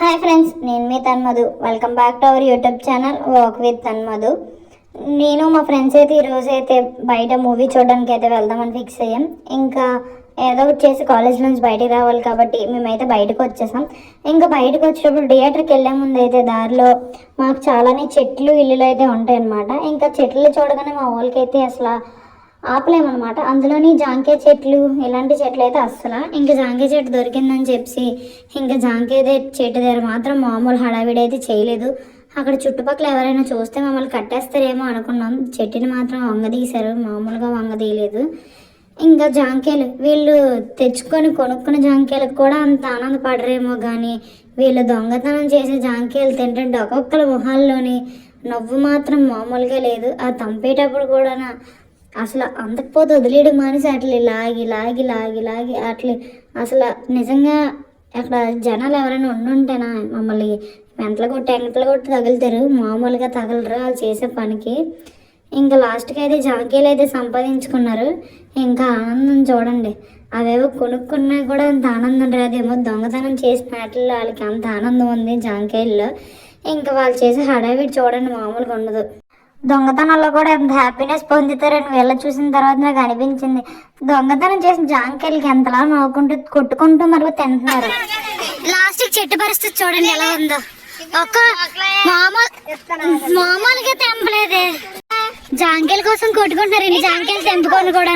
Hi friends, నేను మీ Tanmadhu. Welcome back to our YouTube channel walk with Tanmadhu. నేను మా ఫ్రెండ్స్ అయితే ఈరోజు అయితే బయట మూవీ చూడడానికి అయితే వెళ్దామని ఫిక్స్ అయ్యాం. ఇంకా ఏదో ఒకటి చేసి కాలేజ్ నుంచి బయటికి రావాలి కాబట్టి మేమైతే బయటకు వచ్చేసాం. ఇంకా బయటకు వచ్చేటప్పుడు థియేటర్కి వెళ్ళే ముందు అయితే దారిలో మాకు చాలానే చెట్లు ఇల్లులు అయితే ఉంటాయి అన్నమాట. ఇంకా చెట్లు చూడగానే మా వాళ్ళకైతే అసలు ఆపలేమన్నమాట. అందులోని జాంకాయ చెట్లు, ఇలాంటి చెట్లు అయితే అస్సలు. ఇంకా జాంకాయ చెట్టు దొరికిందని చెప్పి ఇంకా జాంకాయ చెట్టు దగ్గర మాత్రం మామూలు హడావిడి అయితే చేయలేదు. అక్కడ చుట్టుపక్కల ఎవరైనా చూస్తే మమ్మల్ని కట్టేస్తారేమో అనుకున్నాం. చెట్టుని మాత్రం వంగదీశారు, మామూలుగా వంగదీయలేదు. ఇంకా జాంకాయలు వీళ్ళు కొనుక్కున్న జాంకాయలకు కూడా అంత ఆనందపడరేమో కానీ వీళ్ళు దొంగతనం చేసే జాంకాయలు తింటుంటే ఒక్కొక్కరి మొహాల్లోని నవ్వు మాత్రం మామూలుగా లేదు. ఆ తంపేటప్పుడు కూడా అసలు అందకపోతే వదిలేయడం మానేసి అట్లా లాగి లాగి లాగి లాగి అట్లా అసలు నిజంగా అక్కడ జనాలు ఎవరైనా ఉండుంటేనా మమ్మల్ని ఎంతలు కొట్టి తగులుతారు, మామూలుగా తగలరు వాళ్ళు చేసే పనికి. ఇంకా లాస్ట్కి అయితే జాంకాయలు అయితే సంపాదించుకున్నారు. ఇంకా ఆనందం చూడండి, అవేవో కొనుక్కున్నా కూడా అంత ఆనందం రాదేమో, దొంగతనం చేసి పేటల్లో వాళ్ళకి అంత ఆనందం ఉంది జాంకాయల్లో. ఇంకా వాళ్ళు చేసే హడావిడి చూడండి, మామూలుగా ఉండదు. దొంగతనంలో కూడా ఎంత హ్యాపీనెస్ పొందుతారని వీళ్ళ చూసిన తర్వాత నాకు అనిపించింది, దొంగతనం చేసిన జాంకాయలకి ఎంతలా నవ్వుకుంటూ కొట్టుకుంటూ మరి తింటున్నారు. లాస్ట్కి చెట్టు పరిస్థితి చూడండి ఎలా ఉందో. ఒక మామూలుగా తెంపలేదే, జాంకాయల కోసం కొట్టుకుంటున్నారు. ఇన్ని జాంకాయలు తెంపుకొని కూడా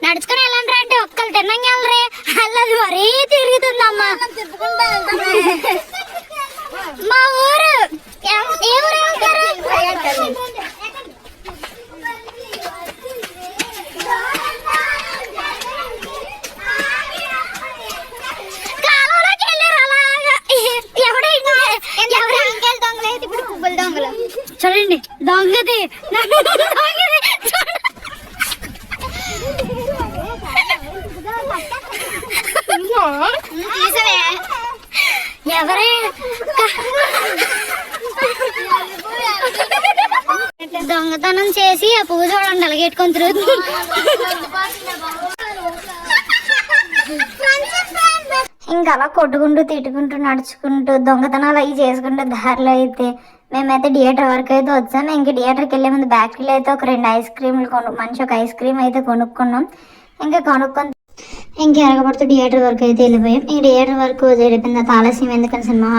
నడుచుకుని వెళ్ళండి అంటే ఒక్కరు తిన్నంగా వెళ్ళరే, అల్లది మరీ తిరుగుతుందమ్మా. మా ఊరు ఏ ఊరు ఉంటారు? చూడండి దొంగది ఎవరే దొంగతనం చేసి ఆ పువ్వు చూడండి అలగెట్టుకొని తిరుగుతుంది. ఇంకా అలా కొట్టుకుంటూ తిట్టుకుంటూ నడుచుకుంటూ దొంగతనాలు అవి చేసుకుంటూ దారిలో అయితే మేమైతే థియేటర్ వరకు అయితే వచ్చాము. ఇంక థియేటర్కి వెళ్ళే ముందు బ్యాటరీలో అయితే ఒక 2 ఐస్ క్రీమ్లు మంచి ఒక ఐస్ క్రీమ్ అయితే కొనుక్కున్నాం. ఇంకా కొనుక్కొని ఇంకా ఎరగబడుతూ థియేటర్ వరకు అయితే వెళ్ళిపోయాం. ఈ థియేటర్ వరకు జరిపిన ఆలస్యం ఎందుకని సినిమా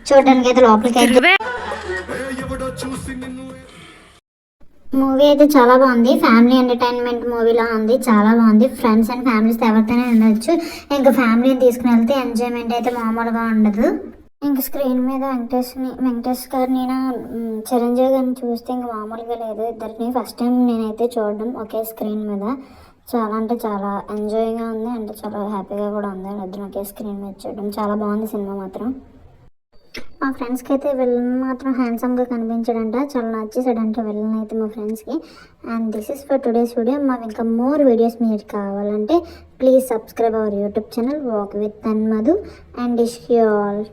చూడడానికి అయితే లోపలికి అయితే మూవీ అయితే చాలా బాగుంది. ఫ్యామిలీ ఎంటర్టైన్మెంట్ మూవీలా ఉంది, చాలా బాగుంది. ఫ్రెండ్స్ అండ్ ఫ్యామిలీస్ ఎవరితోనే ఉండొచ్చు. ఇంకా ఫ్యామిలీని తీసుకుని వెళ్తే ఎంజాయ్మెంట్ అయితే మామూలుగా ఉండదు. ఇంకా స్క్రీన్ మీద వెంకటేష్ గారిని చిరంజీవి గారిని చూస్తే ఇంకా మామూలుగా లేదు. ఇద్దరిని ఫస్ట్ టైం నేనైతే చూడడం ఒకే స్క్రీన్ మీద. చాలా అంటే చాలా ఎంజాయ్గా ఉంది, అంటే చాలా హ్యాపీగా కూడా ఉంది. ఇద్దరు ఒకే స్క్రీన్ మీద చూడడం చాలా బాగుంది సినిమా మాత్రం. మా ఫ్రెండ్స్కి అయితే విలన్ మాత్రం హ్యాండ్సమ్గా కనిపించాడంట, చాలా నచ్చేసాడంట విలన్ అయితే మా ఫ్రెండ్స్కి. And this is for today's video. మాకు ఇంకా మోర్ వీడియోస్ మీరు కావాలంటే please subscribe our YouTube channel walk with Tanmadhu and wish you all.